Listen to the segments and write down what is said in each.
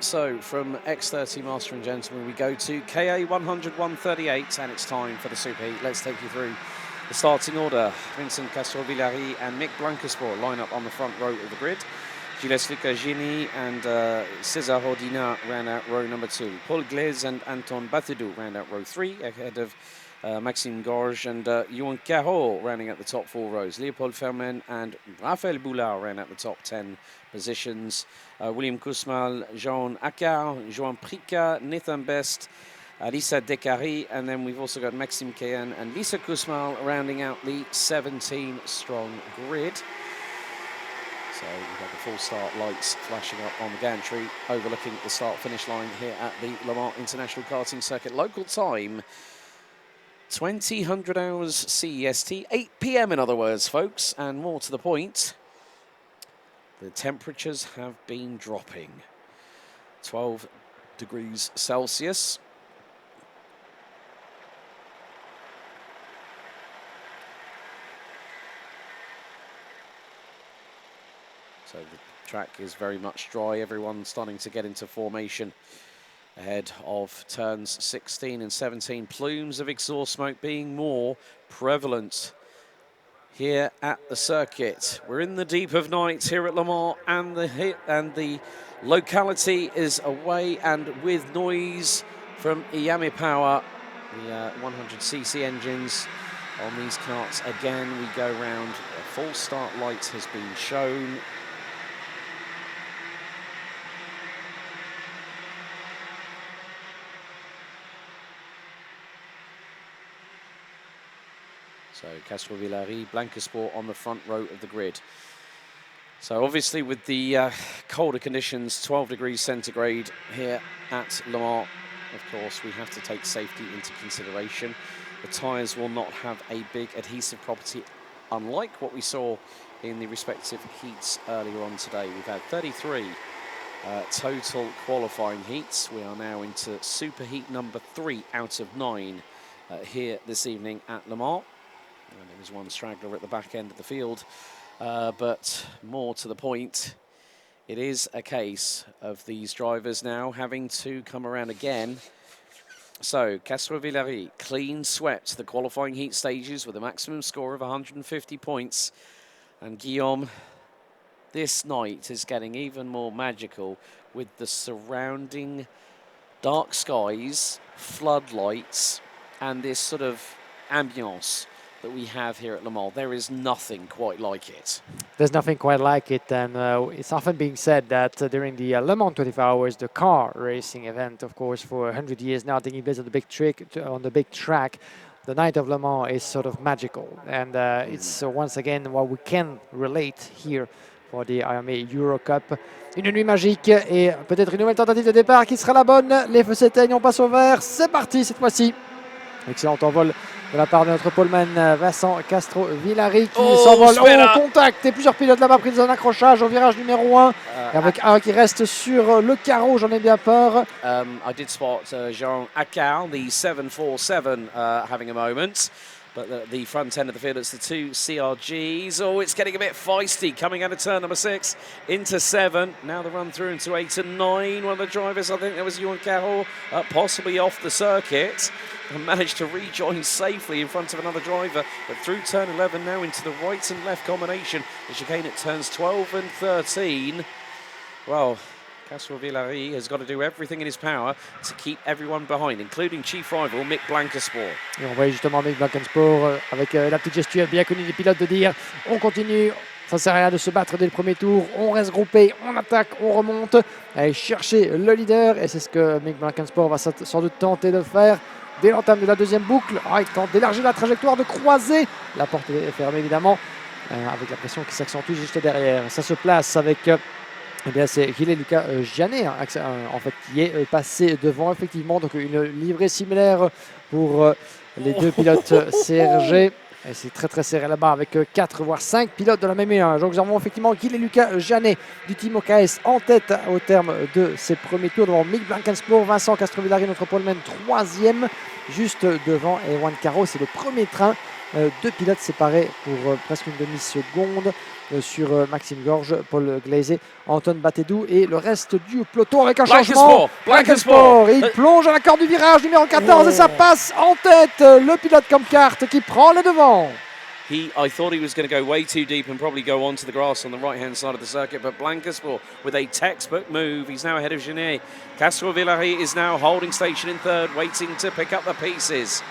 So from X30 Master and Gentleman, we go to KA100 138, and it's time for the Superheat. Let's take you through the starting order. Vincent Castrovillari and Mick Blancasport line up on the front row of the grid. Gilles Lucas-Gini and César Ordina round out row number 2. Paul Glaise and Anton Batidou round out row 3, ahead of Maxime Gorge and Johan Caro rounding out the top 4 rows. Léopold Fermin and Raphaël Boulard round out the top 10 positions. William Kousmal, Jean Accard, Joan Prica, Nathan Best, Alissa Descaries, and then we've also got Maxime Cahen and Lisa Kousmal rounding out the 17-strong grid. So we've got the full start lights flashing up on the gantry, overlooking the start-finish line here at the Le Mans International Karting Circuit. Local time, 2000 hours CEST, 8 p.m. in other words, folks, and more to the point, the temperatures have been dropping. 12 degrees Celsius. So the track is very much dry. Everyone's starting to get into formation ahead of turns 16 and 17. Plumes of exhaust smoke being more prevalent here at the circuit. We're in the deep of night here at Le Mans, and the locality is away and with noise from Iame Power. The 100cc engines on these karts. Again, we go round. A full start light has been shown. So Castrovillari, Blancasport on the front row of the grid. So obviously with the colder conditions, 12 degrees centigrade here at Le Mans, of course we have to take safety into consideration. The tyres will not have a big adhesive property, unlike what we saw in the respective heats earlier on today. We've had 33 total qualifying heats. We are now into Superheat number 3 out of 9 here this evening at Le Mans. And there is one straggler at the back end of the field, but more to the point, it is a case of these drivers now having to come around again. So Castrovillari clean swept the qualifying heat stages with a maximum score of 150 points, and Guillaume, this night is getting even more magical with the surrounding dark skies, floodlights, and this sort of ambience that we have here at Le Mans. There is nothing quite like it. There's nothing quite like it, and it's often being said that during the Le Mans 24 Hours, the car racing event, of course, for 100 years now, taking place on the big track, the night of Le Mans is sort of magical, and it's once again what we can relate here for the Iame Euro Cup. Une nuit magique et peut-être une nouvelle tentative de départ qui sera la bonne. Les feux s'éteignent, on passe au vert. C'est parti cette fois-ci. Excellent envol de la part de notre poleman Vincent Castrovillari qui s'envole au contact, et plusieurs pilotes là-bas pris dans un accrochage au virage numéro 1 avec un qui reste sur le carreau, j'en ai bien peur. I did spot Jean Accard, the 747, having a moment. But the front end of the field, it's the 2 CRGs. Oh, it's getting a bit feisty coming out of turn number 6 into 7. Now the run through into 8 and 9. One of the drivers, I think there was Johan Caro, possibly off the circuit, and managed to rejoin safely in front of another driver. But through turn 11 now into the right and left combination. The chicane at turns 12 and 13. Well, Castrovillari has got to do everything in his power to keep everyone behind, including chief rival Mick Blancasport. Et on voit justement Mick Blancasport avec la petite gestuelle bien connue des pilotes de dire on continue, ça ne sert à rien de se battre dès le premier tour, on reste groupé, on attaque, on remonte, aller chercher le leader, et c'est ce que Mick Blancasport va sans doute tenter de faire dès l'entame de la deuxième boucle. Il tente d'élargir la trajectoire, de croiser, la porte est fermée évidemment, avec la pression qui s'accentue juste derrière. Ça se place avec... Eh bien, c'est Gilles Lucas Gianet en fait, qui est passé devant, effectivement. Donc une livrée similaire pour les deux pilotes CRG. Et c'est très très serré là-bas avec 4 voire 5 pilotes de la même élan. Donc nous avons effectivement Gilles Lucas Gianet du team OKS en tête au terme de ses premiers tours devant Mick Blancasport, Vincent Castrovillari, notre poleman, 3e, juste devant Johan Caro. C'est le premier train. 2 pilotes séparés pour presque une demi-seconde. sur Maxime Gorge, Paul Glaizé, Anton Batedou et le reste du peloton avec un changement. Blankensport, il plonge à la corde du virage numéro 14 et ça passe en tête. Le pilote Comcart qui prend le devant. I thought he was going to go way too deep and probably go onto the grass on the right-hand side of the circuit, but Blankensport with a textbook move. He's now ahead of Genet. Castro Villari is now holding station in third, waiting to pick up the pieces.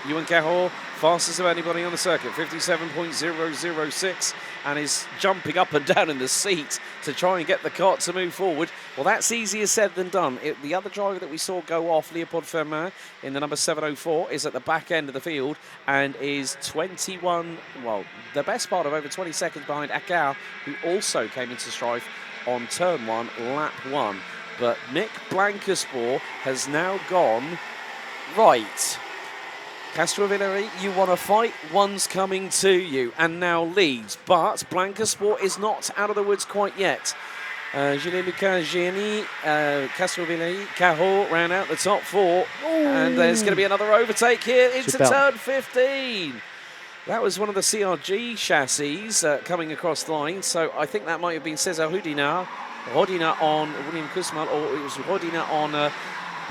Ewan Cahor, fastest of anybody on the circuit, 57.006, and is jumping up and down in the seat to try and get the cart to move forward. Well, that's easier said than done. The other driver that we saw go off, Leopold Fermin, in the number 704, is at the back end of the field and is 21, well, the best part of over 20 seconds behind Akar, who also came into strife on turn 1, lap 1. But Nick Blankensport has now gone right. Castro Villari, you want to fight, one's coming to you and now leads, but Blankensport is not out of the woods quite yet. Gilles-Lucas Gianni, Castro Villari, Cahor ran out the top 4, and there's going to be another overtake here into turn 15. That was one of the CRG chassis coming across the line, so I think that might have been César Rodina on William Kusmal, or it was Rodina on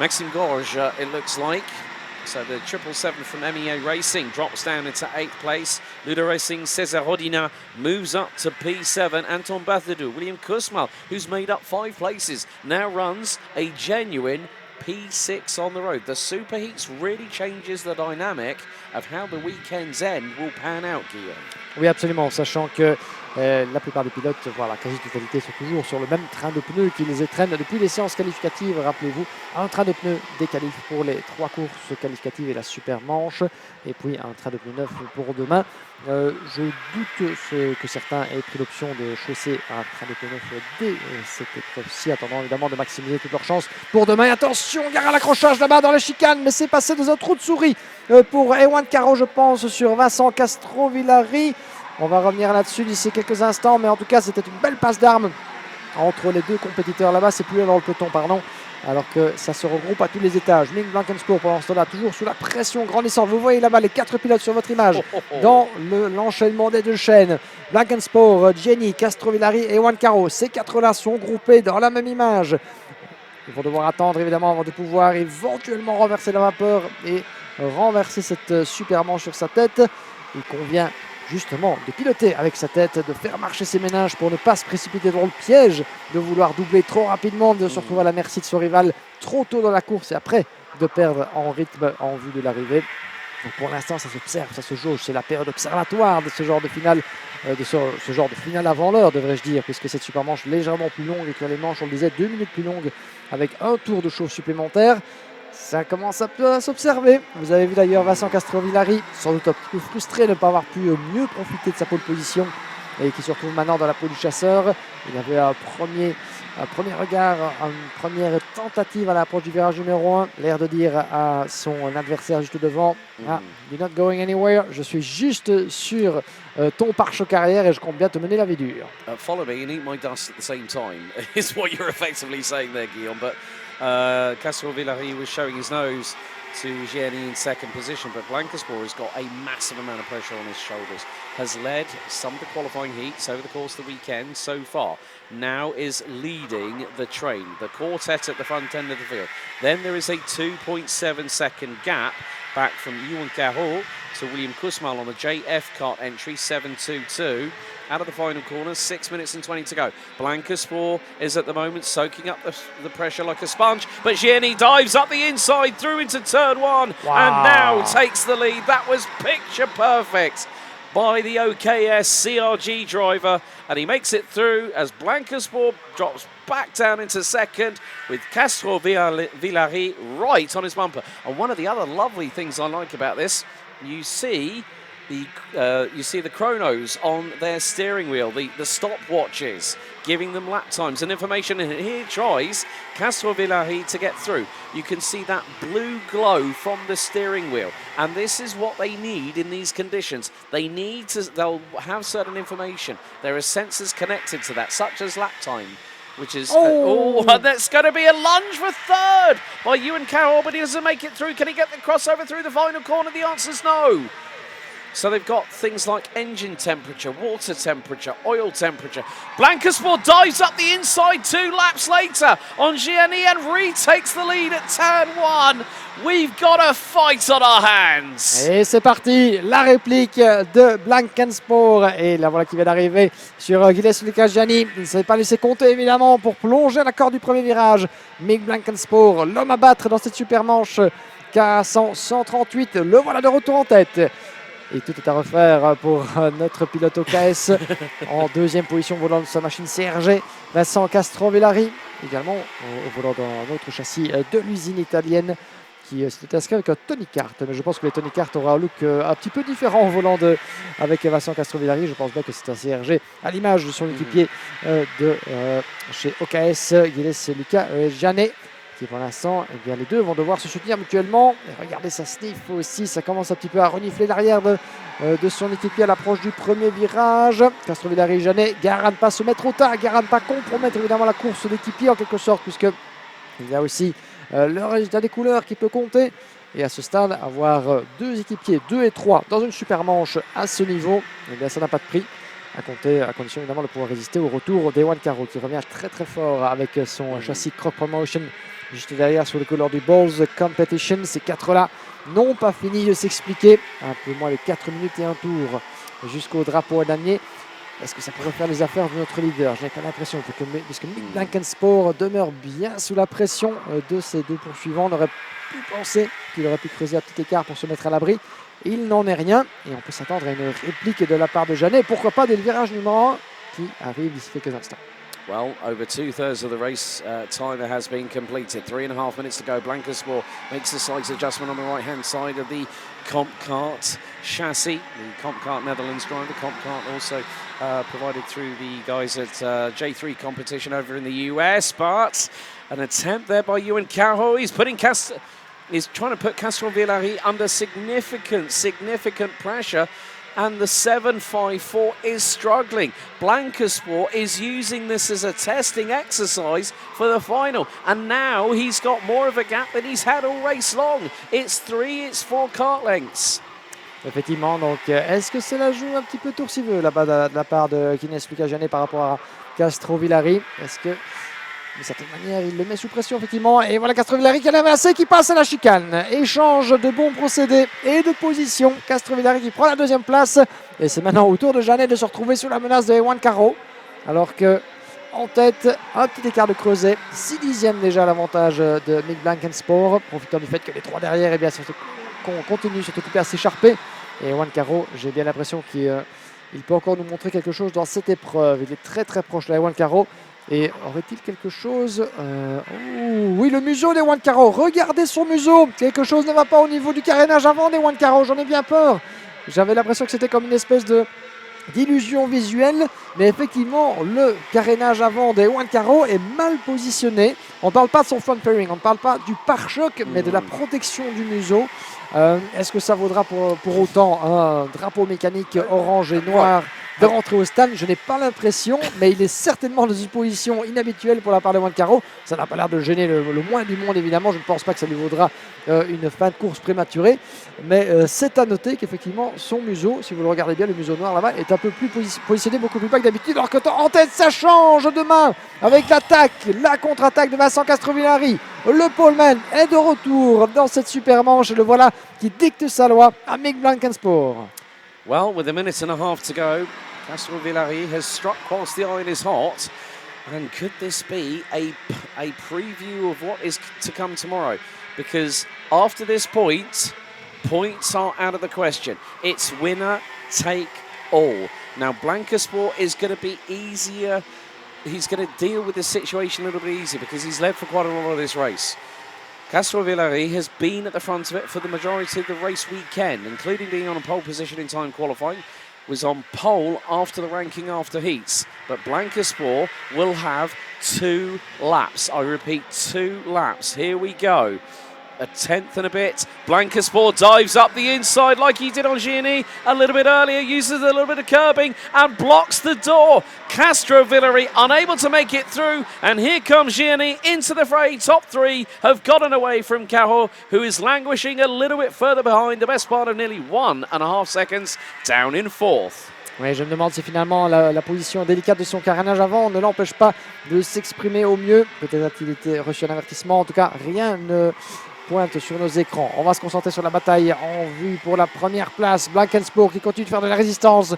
Maxime Gorge, it looks like. So the 777 from MEA Racing drops down into 8th place. Ludo Racing, César Rodina moves up to P7. Anton Bathadou, William Kusmal, who's made up 5 places, now runs a genuine P6 on the road. The Superheats really changes the dynamic of how the weekend's end will pan out, Guillaume. Oui, absolument, sachant que la plupart des pilotes, voire la quasi-totalité, sont toujours sur le même train de pneus qui les étrenne depuis les séances qualificatives. Rappelez-vous, un train de pneus des qualifs pour les 3 courses qualificatives et la super manche, et puis un train de pneus neuf pour demain. Je doute que certains aient pris l'option de chausser un train de pneus neuf dès cette épreuve-ci, attendant évidemment de maximiser toutes leurs chances pour demain. Et attention, gare à l'accrochage là-bas dans la chicane, mais c'est passé dans un trou de souris pour Ewan Caro, je pense, sur Vincent Castro-Villari. On va revenir là-dessus d'ici quelques instants, mais en tout cas, c'était une belle passe d'armes entre les deux compétiteurs là-bas. C'est plus là dans le peloton, pardon, alors que ça se regroupe à tous les étages. Nick Blankensport, pendant ce temps-là, toujours sous la pression grandissante. Vous voyez là-bas les 4 pilotes sur votre image dans l'enchaînement des 2 chaînes. Blankensport, Jenny, Castro-Villari et Ewan Caro. Ces 4-là sont groupés dans la même image. Ils vont devoir attendre évidemment avant de pouvoir éventuellement renverser la vapeur et renverser cette super manche sur sa tête. Il convient justement de piloter avec sa tête, de faire marcher ses méninges pour ne pas se précipiter dans le piège, de vouloir doubler trop rapidement, de se retrouver à la merci de son rival trop tôt dans la course et après de perdre en rythme en vue de l'arrivée. Donc pour l'instant, ça s'observe, ça se jauge, c'est la période observatoire de ce genre de finale, ce genre de finale avant l'heure, devrais-je dire, puisque cette super manche légèrement plus longue et que les manches, on le disait, 2 minutes plus longues avec un tour de chauffe supplémentaire. Ça commence un peu à s'observer. Vous avez vu d'ailleurs Vincent Castro-Villari, sans doute un petit peu frustré de ne pas avoir pu mieux profiter de sa pole position et qui se retrouve maintenant dans la peau du chasseur. Il avait un premier regard, une première tentative à l'approche du virage numéro 1, l'air de dire à son adversaire juste devant, ah, you're not going anywhere, je suis juste sur ton pare-choc arrière et je compte bien te mener la vie dure. Follow me and eat my dust at the same time is what you're effectively saying there, Guillaume. But Castro Villari was showing his nose to Gianni in second position, but Blankensport has got a massive amount of pressure on his shoulders, has led some of the qualifying heats over the course of the weekend so far, now is leading the train, the quartet at the front end of the field. Then there is a 2.7 second gap back from Ewan Cahor to William Kusmal on the JF kart entry, 7.22. Out of the final corner, 6 minutes and 20 to go. Blankensport is at the moment soaking up the pressure like a sponge, but Gianni dives up the inside through into turn 1 and now takes the lead. That was picture perfect by the OKS CRG driver, and he makes it through as Blankensport drops back down into second with Castro Villari right on his bumper. And one of the other lovely things I like about this, you see the chronos on their steering wheel, the stopwatches, giving them lap times and information. And here tries Castro Villari to get through. You can see that blue glow from the steering wheel, and this is what they need in these conditions. They'll have certain information. There are sensors connected to that, such as lap time, which is and that's going to be a lunge for third by Ewan Cahor, but he doesn't make it through. Can he get the crossover through the final corner? The answer's no. So they've got things like engine temperature, water temperature, oil temperature. Blancasport dives up the inside 2 laps later on Gianni and retakes the lead at turn 1. We've got a fight on our hands. Et c'est parti, la réplique de Blancasport. Et la voilà qui vient d'arriver sur Gianni Gianni. Il ne s'est pas laissé compter évidemment pour plonger à l'accord du premier virage. Mick Blancasport, l'homme à battre dans cette super manche. KA100 138, le voilà de retour en tête. Et tout est à refaire pour notre pilote OKS en deuxième position au volant de sa machine CRG. Vincent Castrovillari, également au volant d'un autre châssis de l'usine italienne qui s'était inscrit avec un Tony Kart. Mais je pense que les Tony Kart aura un look un petit peu différent au volant avec Vincent Castrovillari. Je pense bien que c'est un CRG à l'image de son équipier de chez OKS, Gilles Lucas Janet. Qui pour l'instant, eh bien, les deux vont devoir se soutenir mutuellement. Et regardez, ça sniff aussi, ça commence un petit peu à renifler l'arrière de son équipier à l'approche du premier virage. Castrovillari Janet, gare à ne pas se mettre au tas, gare à ne pas compromettre évidemment la course d'équipier en quelque sorte, puisque il y a aussi le résultat des couleurs qui peut compter. Et à ce stade, avoir deux équipiers, 2 et 3, dans une super manche à ce niveau, eh bien, ça n'a pas de prix. À condition évidemment de pouvoir résister au retour d'Ewan Caro qui revient très très fort avec son châssis Croc Promotion juste derrière sur le couleur du Balls Competition. Ces 4-là n'ont pas fini de s'expliquer. Un peu moins de 4 minutes et un tour jusqu'au drapeau à damier. Est-ce que ça pourrait faire les affaires de notre leader? Je n'ai pas l'impression, puisque Mick Blancasport demeure bien sous la pression de ses deux poursuivants. On aurait pu penser qu'il aurait pu creuser un petit écart pour se mettre à l'abri. Il n'en est rien et on peut s'attendre à une réplique de la part de Janet. Pourquoi pas dès le virage numéro 1 qui arrive d'ici quelques instants. Well, over 2/3 of the race time has been completed. 3.5 minutes to go. Blancasport makes a slight adjustment on the right-hand side of the comp cart chassis. The comp cart Netherlands driver. The comp cart also provided through the guys at J3 competition over in the US. But an attempt there by Iame. He's trying to put Castrovillari under significant pressure. And the 754 is struggling. Blancasport is using this as a testing exercise for the final. And now he's got more of a gap than he's had all race long. It's 4 kart lengths. Effectivement, donc est-ce que cela joue un petit peu tour si veut là-bas de la part de Lucas Janet par rapport à Castrovillari? Est-ce que d'une certaine manière, il le met sous pression, effectivement. Et voilà Castrovillari qui a l'avancé, qui passe à la chicane. Échange de bons procédés et de position. Castrovillari qui prend la deuxième place. Et c'est maintenant au tour de Janet de se retrouver sous la menace de Ewan Caro. Alors que, en tête, un petit écart de creuset. 6 dixièmes déjà à l'avantage de Mick Blancasport. Profitant du fait que les 3 derrière, eh bien, continuent surtout à s'écharper. Et Ewan Caro, j'ai bien l'impression qu'il peut encore nous montrer quelque chose dans cette épreuve. Il est très très proche là, Ewan Caro. Et aurait-il quelque chose oui, le museau d'Ewan Caro. Regardez son museau. Quelque chose ne va pas au niveau du carénage avant d'Ewan Caro. J'en ai bien peur. J'avais l'impression que c'était comme une espèce d'illusion visuelle. Mais effectivement, le carénage avant d'Ewan Caro est mal positionné. On ne parle pas de son front fairing. On ne parle pas du pare-choc, mais de la protection du museau. Est-ce que ça vaudra pour autant un drapeau mécanique orange et noir de rentrer au stand? Je n'ai pas l'impression, mais il est certainement dans une position inhabituelle pour la part de Ewan Caro. Ça n'a pas l'air de gêner le moins du monde, évidemment. Je ne pense pas que ça lui vaudra une fin de course prématurée. Mais c'est à noter qu'effectivement, son museau, si vous le regardez bien, le museau noir là-bas, est un peu plus positionné, beaucoup plus bas que d'habitude. Alors que en tête, ça change demain avec l'attaque, la contre-attaque de Vincent Castrovillari. Le poleman est de retour dans cette super manche. Le voilà qui dicte sa loi à Mick Blancasport. Well, with a minute and a half to go, Castrovillari has struck whilst the iron is hot. And could this be a preview of what is to come tomorrow? Because after this point, points are out of the question. It's winner take all. Now, Blancasport is going to be easier. He's going to deal with this situation a little bit easier because he's led for quite a lot of this race. Castrovillari has been at the front of it for the majority of the race weekend, including being on a pole position in time qualifying. Was on pole after the ranking after heats. But Blancasport will have 2 laps. I repeat, 2 laps. Here we go. a tenth and a bit. Blancasport dives up the inside like he did on Gianni a little bit earlier, uses a little bit of curbing and blocks the door. Castro Villari unable to make it through, and here comes Gianni into the fray. Top three have gotten away from Caro, who is languishing a little bit further behind, the best part of nearly 1.5 seconds, down in fourth. Oui, je me demande si finalement la position délicate de son carénage avant ne l'empêche pas de s'exprimer au mieux. Peut-être a-t-il été reçu un avertissement. En tout cas, rien ne pointe sur nos écrans. On va se concentrer sur la bataille en vue pour la première place. Blankensport qui continue de faire de la résistance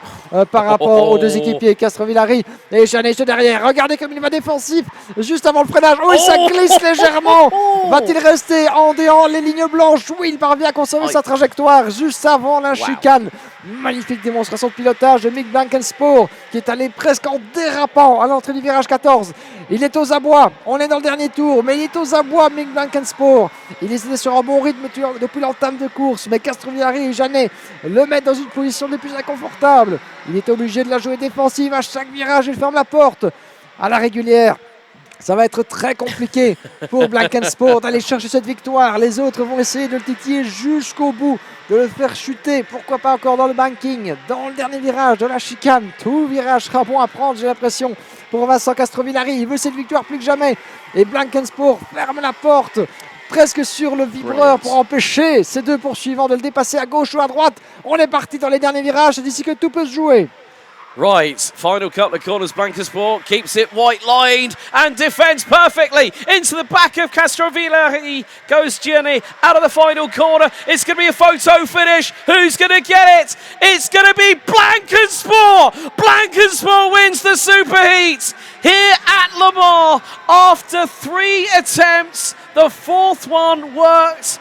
par rapport aux deux équipiers, Castro Villari et Chanet derrière. Regardez comme il va défensif juste avant le freinage. Oh, ça glisse légèrement. Va-t-il rester en déant les lignes blanches? Oui, il parvient à conserver sa trajectoire juste avant la chicane. Magnifique démonstration de pilotage de Mick Blankensport qui est allé presque en dérapant à l'entrée du virage 14. Il est aux abois, on est dans le dernier tour, mais il est aux abois, Mick Blankensport. Il était sur un bon rythme depuis l'entame de course, mais Castro Villari et Janet le mettent dans une position des plus inconfortables. Il est obligé de la jouer défensive à chaque virage, il ferme la porte à la régulière. Ça va être très compliqué pour Blankensport d'aller chercher cette victoire. Les autres vont essayer de le titiller jusqu'au bout, de le faire chuter. Pourquoi pas encore dans le banking, dans le dernier virage de la chicane. Tout virage sera bon à prendre, j'ai l'impression, pour Vincent Castro Villari. Il veut cette victoire plus que jamais. Et Blankensport ferme la porte presque sur le vibreur pour empêcher ces deux poursuivants de le dépasser à gauche ou à droite. On est parti dans les derniers virages. C'est d'ici que tout peut se jouer. Right, final couple of corners, Blancasport keeps it white-lined and defends perfectly. Into the back of Castro Villari goes Gianni out of the final corner. It's going to be a photo finish. Who's going to get it? It's going to be Blancasport. Blancasport wins the Superheat here at Le Mans after 3 attempts. The fourth one worked.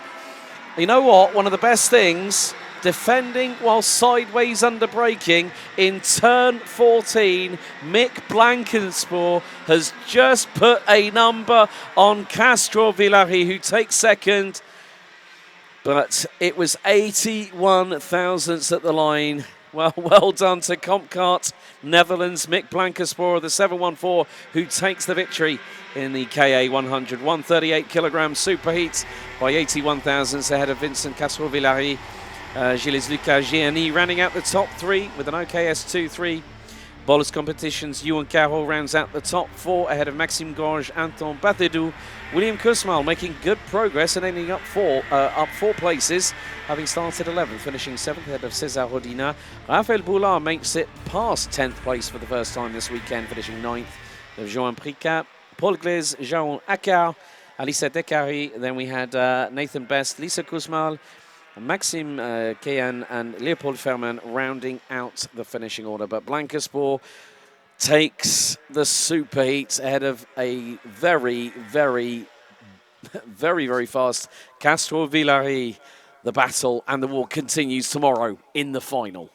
You know what? One of the best things, defending while sideways under braking in turn 14, Mick Blankensport has just put a number on Castro Villari, who takes second. But it was 81 thousandths at the line. Well done to Compkart Netherlands, Mick Blankensport of the 714, who takes the victory in the KA100. 138 kilogram superheat by 81 thousandths ahead of Vincent Castro Villari. Gilles Lucas Gianni rounding out the top 3 with an OKS 2-3. Bolus Competitions, Ewan Carroll rounds out the top 4 ahead of Maxime Gorge, Anton Batedou. William Kusmal making good progress and ending up 4 places, having started 11th, finishing 7th ahead of César Rodina. Raphaël Boulard makes it past 10th place for the first time this weekend, finishing 9th. Jean Pricat, Paul Glaise, Jean Accard, Alissa Dekari. Then we had Nathan Best, Lisa Kusmal, Maxime Kean and Leopold Ferman rounding out the finishing order. But Blancasport takes the superheat ahead of a very, very, very fast Castro Villari. The battle and the war continues tomorrow in the final.